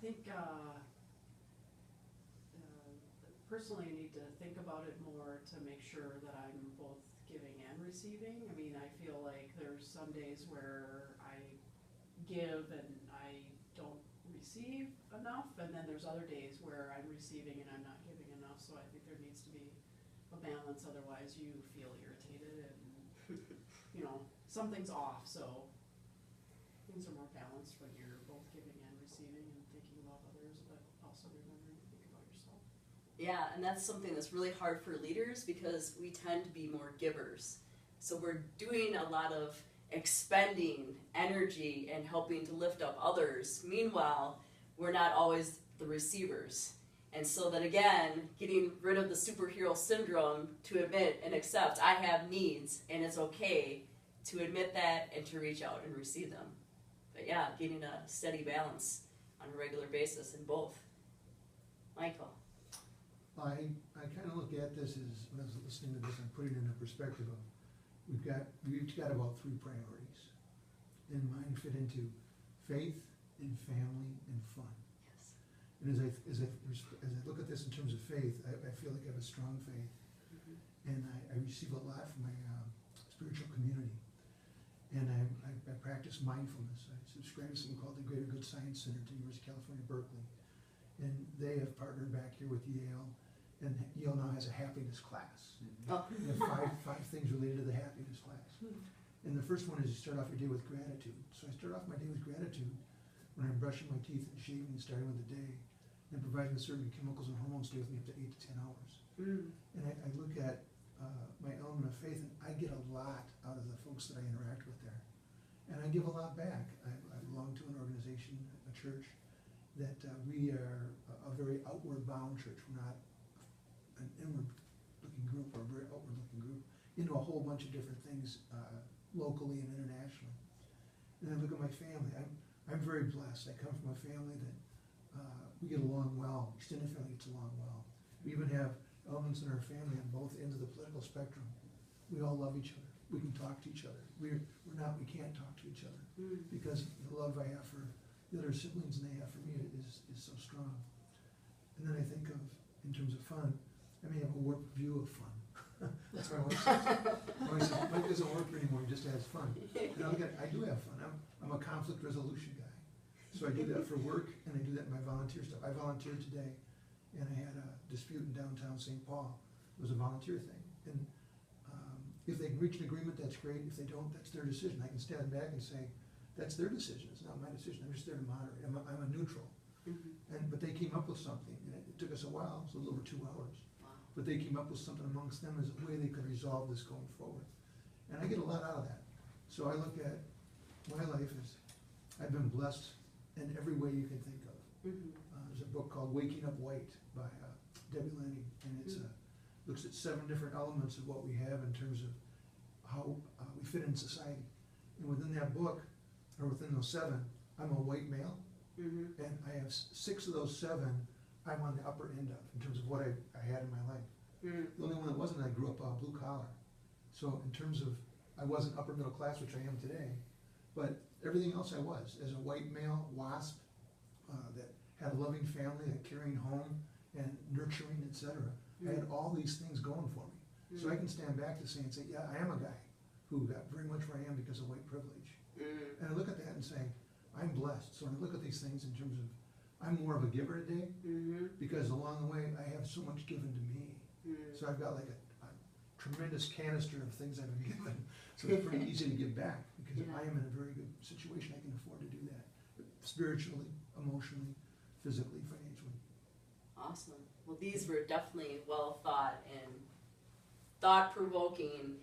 think personally I need to think about it more to make sure that I'm both giving and receiving. I mean, I feel like there's some days where I give and I don't receive enough, and then there's other days where I'm receiving and I'm not giving enough, so I think there needs to be a balance, otherwise you feel irritated and something's off. So things are more balanced when you're both giving and receiving and thinking about others, but also remembering to think about yourself. Yeah, and that's something that's really hard for leaders because we tend to be more givers. So we're doing a lot of expending energy and helping to lift up others. Meanwhile, we're not always the receivers. And so then again, getting rid of the superhero syndrome to admit and accept I have needs and it's okay to admit that and to reach out and receive them. But yeah, getting a steady balance on a regular basis in both. Michael. I kind of look at this as, when I was listening to this, I'm putting it in a perspective of, we each got about 3 priorities. And mine fit into faith and family and fun. Yes. And as I look at this in terms of faith, I feel like I have a strong faith. Mm-hmm. And I receive a lot from my spiritual community. And I practice mindfulness. I subscribe to something called the Greater Good Science Center at the University of California, Berkeley. And they have partnered back here with Yale. And Yale now has a happiness class. Oh. They have five things related to the happiness class. And the first one is you start off your day with gratitude. So I start off my day with gratitude when I'm brushing my teeth and shaving and starting with the day. And providing certain chemicals and hormones stay with me up to 8 to 10 hours. And I look at my element of faith, and I get a lot out of the folks that I interact with there. And I give a lot back. I belong to an organization, a church, that we are a very outward bound church. We're not an inward-looking group, or a very outward-looking group, into a whole bunch of different things, locally and internationally. And I look at my family. I'm very blessed. I come from a family that we get along well. Extended family gets along well. We even have elements in our family on both ends of the political spectrum. We all love each other. We can talk to each other. We can't talk to each other because the love I have for the other siblings and they have for me is so strong. And then I think of, in terms of fun, I may have a warped view of fun. That's why my wife says, Mike doesn't work anymore, he just has fun. And I do have fun. I'm a conflict resolution guy. So I do that for work, and I do that in my volunteer stuff. I volunteered today, and I had a dispute in downtown St. Paul. It was a volunteer thing. And if they can reach an agreement, that's great. If they don't, that's their decision. I can stand back and say, that's their decision. It's not my decision. I'm just there to moderate. I'm a neutral. But they came up with something, and it took us a while. It was a little over 2 hours. Wow. But they came up with something amongst them as a way they could resolve this going forward. And I get a lot out of that. So I look at my life as I've been blessed in every way you can think of. There's a book called Waking Up White by Debbie Lanning, and it looks at 7 different elements of what we have in terms of how we fit in society. And within that book, or within those 7, I'm a white male, and I have 6 of those 7 I'm on the upper end of, in terms of what I had in my life. The only one that wasn't, I grew up blue collar. So in terms of, I wasn't upper middle class, which I am today, but everything else I was, as a white male WASP, that had a loving family, a caring home, and nurturing, etc. I had all these things going for me. So I can stand back to say, yeah, I am a guy who got very much where I am because of white privilege. And I look at that and say, I'm blessed. So when I look at these things in terms of, I'm more of a giver today, because along the way I have so much given to me. So I've got like a tremendous canister of things I've been given. So it's pretty easy to give back, because I am in a very good situation. I can afford to do that, spiritually, emotionally, physically, financially. Awesome. Well, these were definitely well thought and thought-provoking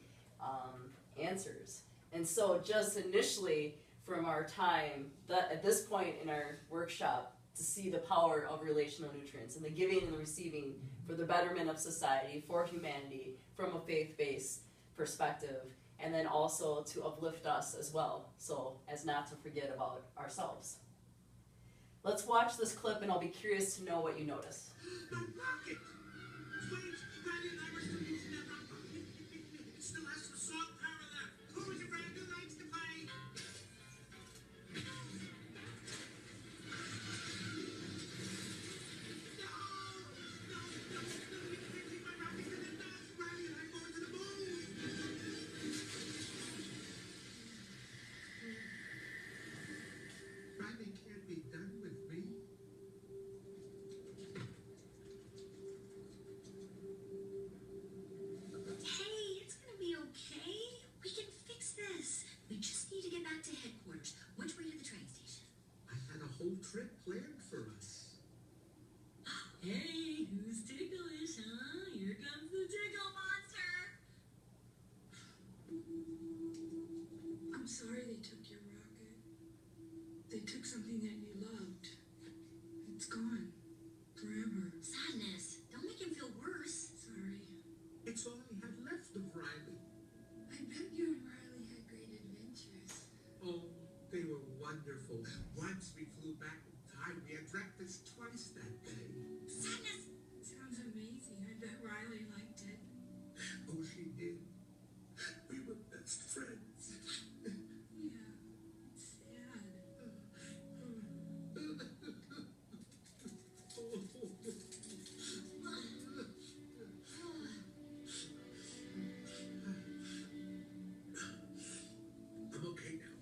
answers. And so just initially from our time, at this point in our workshop, to see the power of relational nutrients and the giving and the receiving for the betterment of society, for humanity, from a faith-based perspective, and then also to uplift us as well, so as not to forget about ourselves. Let's watch this clip, and I'll be curious to know what you notice. trip planned for us. Hey, who's ticklish, huh? Here comes the tickle monster! I'm sorry they took your rocket. They took something that you loved. It's gone. Forever. Sadness, don't make him feel worse. Sorry. It's all I had left of Riley. I bet you and Riley had great adventures. Oh, they were wonderful. Once we flew back in time, we had breakfast twice that day. Sadness! Sounds amazing. I bet Riley liked it. Oh, she did. We were best friends. Yeah, it's sad. I'm okay now.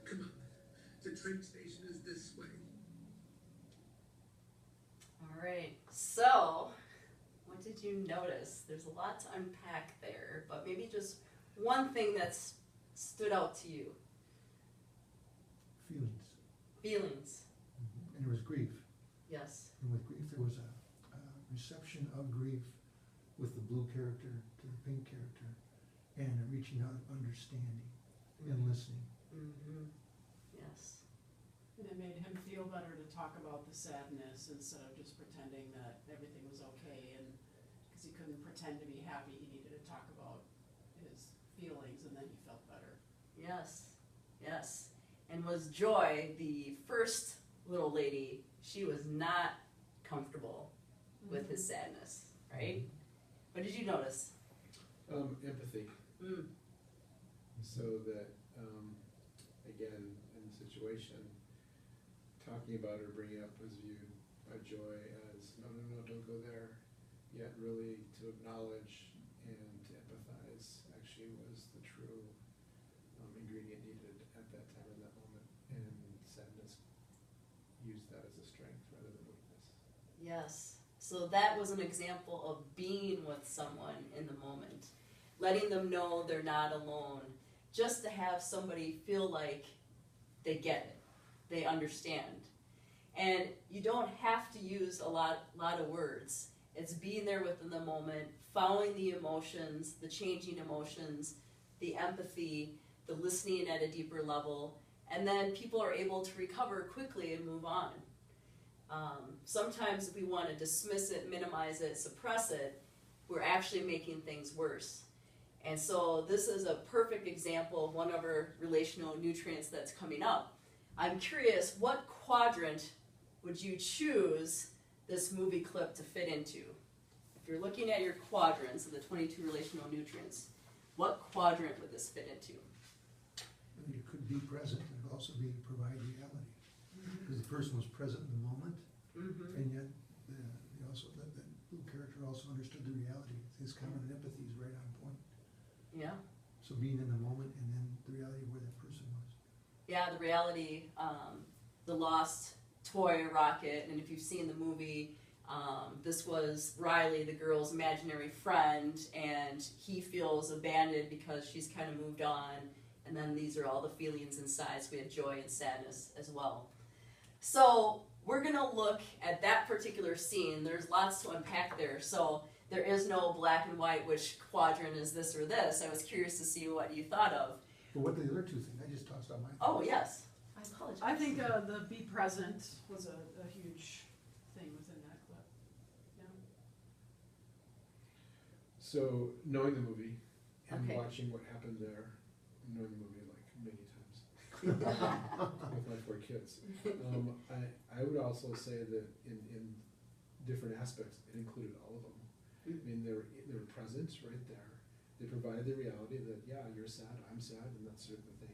Come on. The train station is this way. All right. So, what did you notice? There's a lot to unpack there, but maybe just one thing that's stood out to you. Feelings. Feelings. And there was grief. Yes. And with grief, there was a reception of grief with the blue character to the pink character, and a reaching out of understanding and listening. Mm-hmm. Yes. And it made him feel better to talk about the sadness instead of just pretending that everything was okay, and because he couldn't pretend to be happy, he needed to talk about his feelings, and then he felt better. Yes. Yes. And was Joy, the first little lady, she was not comfortable with his sadness, right? What did you notice? Empathy. Mm. So that, again, in the situation, talking about or bringing up his view by Joy as, no, don't go there, yet really to acknowledge and to empathize actually was the true ingredient needed at that time in that moment. And sadness used that as a strength rather than weakness. Yes. So that was an example of being with someone in the moment, letting them know they're not alone, just to have somebody feel like they get it, they understand. And you don't have to use a lot of words. It's being there within the moment, following the emotions, the changing emotions, the empathy, the listening at a deeper level, and then people are able to recover quickly and move on. Sometimes if we want to dismiss it, minimize it, suppress it, we're actually making things worse. And so this is a perfect example of one of our relational nutrients that's coming up. I'm curious, what quadrant would you choose this movie clip to fit into? If you're looking at your quadrants of the 22 relational nutrients, what quadrant would this fit into? I mean, it could be present, and it could also be provide reality. Because the person was present in the moment, and yet that blue character also understood the reality. His common empathy is right on point. Yeah. So being in the moment and then the reality of where that person was. Yeah, the reality, the lost toy rocket, and if you've seen the movie, this was Riley, the girl's imaginary friend, and he feels abandoned because she's kind of moved on, and then these are all the feelings inside, so we have joy and sadness as well. So we're going to look at that particular scene. There's lots to unpack there, so there is no black and white, which quadrant is this or this. I was curious to see what you thought of. But what the other two things? I just tossed out my thoughts. Oh, yes. I apologize. I think the be present was a huge thing within that clip. Yeah. So knowing the movie and Okay. watching what happened there, knowing the movie like many times with my 4 kids, I would also say that in different aspects, it included all of them. I mean, they were present right there. They provided the reality that, yeah, you're sad, I'm sad, and that sort of thing.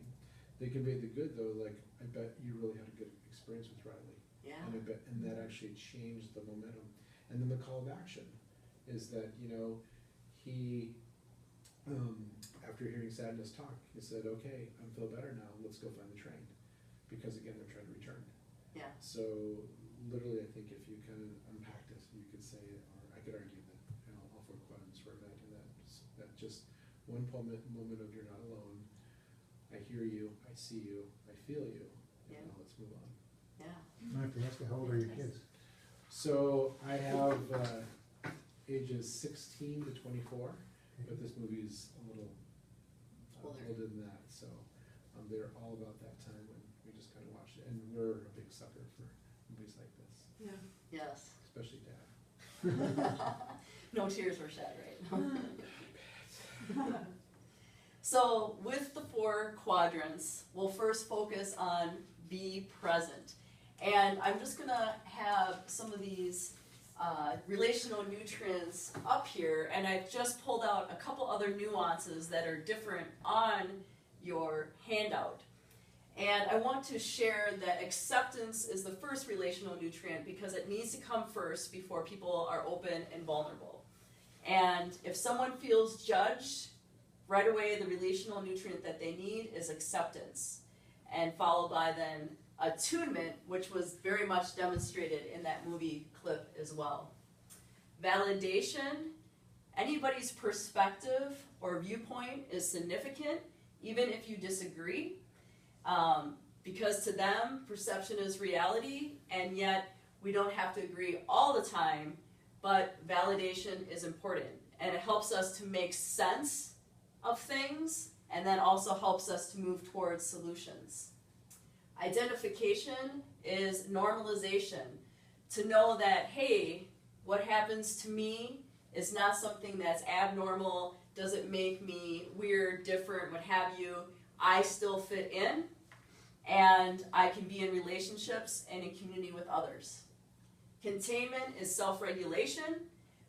They conveyed the good, though, like, I bet you really had a good experience with Riley. Yeah. And that actually changed the momentum. And then the call of action is that, he, after hearing sadness talk, he said, okay, I feel better now, let's go find the train. Because again, they're trying to return. Yeah. So literally, I think if you kind of unpacked it, you could say, or I could argue that all 4 quadrants were met in that just one moment of you're not alone. I hear you, I see you, I feel you, and Yeah. now let's move on. Yeah. I have to ask you, how old are your kids? So I have ages 16 to 24, but this movie's a little Older. older than that, so they're all about that time when we just kind of watched it, and we're a big sucker for movies like this, Yeah. Yes. especially Dad. No tears were shed, right? So with the 4 quadrants, we'll first focus on be present. And I'm just gonna have some of these relational nutrients up here, and I've just pulled out a couple other nuances that are different on your handout. And I want to share that acceptance is the first relational nutrient because it needs to come first before people are open and vulnerable. And if someone feels judged, right away the relational nutrient that they need is acceptance, and followed by then attunement, which was very much demonstrated in that movie clip as well. Validation, anybody's perspective or viewpoint is significant, even if you disagree, because to them, perception is reality, and yet we don't have to agree all the time, but validation is important, and it helps us to make sense of things, and then also helps us to move towards solutions. Identification is normalization, to know that, hey, what happens to me is not something that's abnormal, doesn't make me weird, different, what have you. I still fit in, and I can be in relationships and in community with others. Containment is self-regulation,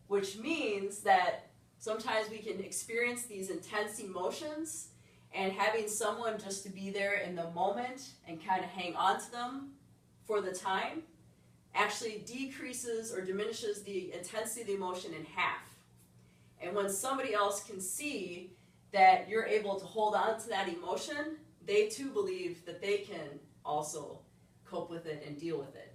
which means that sometimes we can experience these intense emotions, and having someone just to be there in the moment and kind of hang on to them for the time actually decreases or diminishes the intensity of the emotion in half. And when somebody else can see that you're able to hold on to that emotion, they too believe that they can also cope with it and deal with it.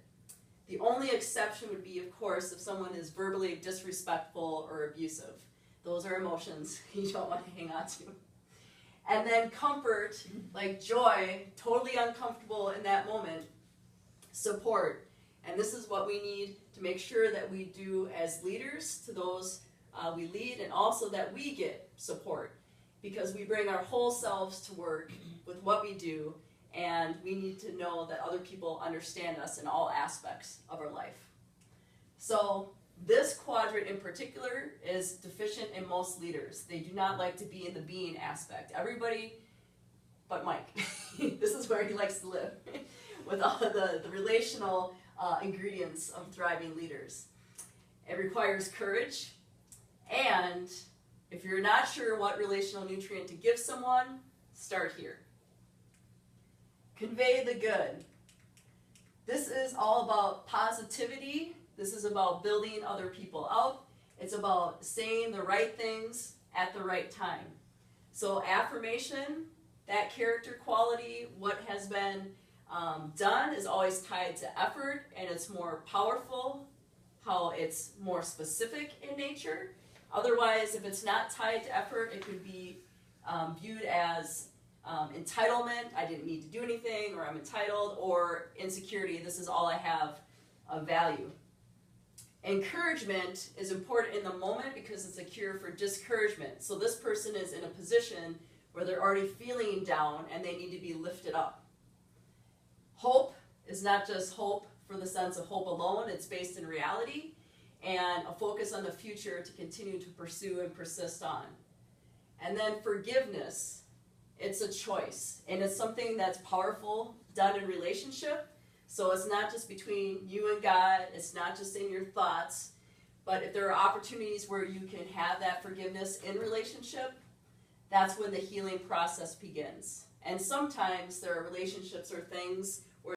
The only exception would be, of course, if someone is verbally disrespectful or abusive. Those are emotions you don't want to hang on to. And then comfort, like joy, totally uncomfortable in that moment. Support. And this is what we need to make sure that we do as leaders to those we lead, and also that we get support, because we bring our whole selves to work with what we do, and we need to know that other people understand us in all aspects of our life. So this quadrant in particular is deficient in most leaders. They do not like to be in the being aspect. Everybody but Mike. This is where he likes to live, with all the relational ingredients of thriving leaders. It requires courage, and if you're not sure what relational nutrient to give someone, start here. Convey the good. This is all about positivity. This is about building other people up. It's about saying the right things at the right time. So affirmation, that character quality, what has been done is always tied to effort, and it's more powerful, how it's more specific in nature. Otherwise, if it's not tied to effort, it could be viewed as entitlement, I didn't need to do anything, or I'm entitled, or insecurity, this is all I have of value. Encouragement is important in the moment because it's a cure for discouragement. So this person is in a position where they're already feeling down and they need to be lifted up. Hope is not just hope for the sense of hope alone, it's based in reality, and a focus on the future to continue to pursue and persist on. And then forgiveness, it's a choice, and it's something that's powerful, done in relationship. So it's not just between you and God, it's not just in your thoughts, but if there are opportunities where you can have that forgiveness in relationship, that's when the healing process begins. And sometimes there are relationships or things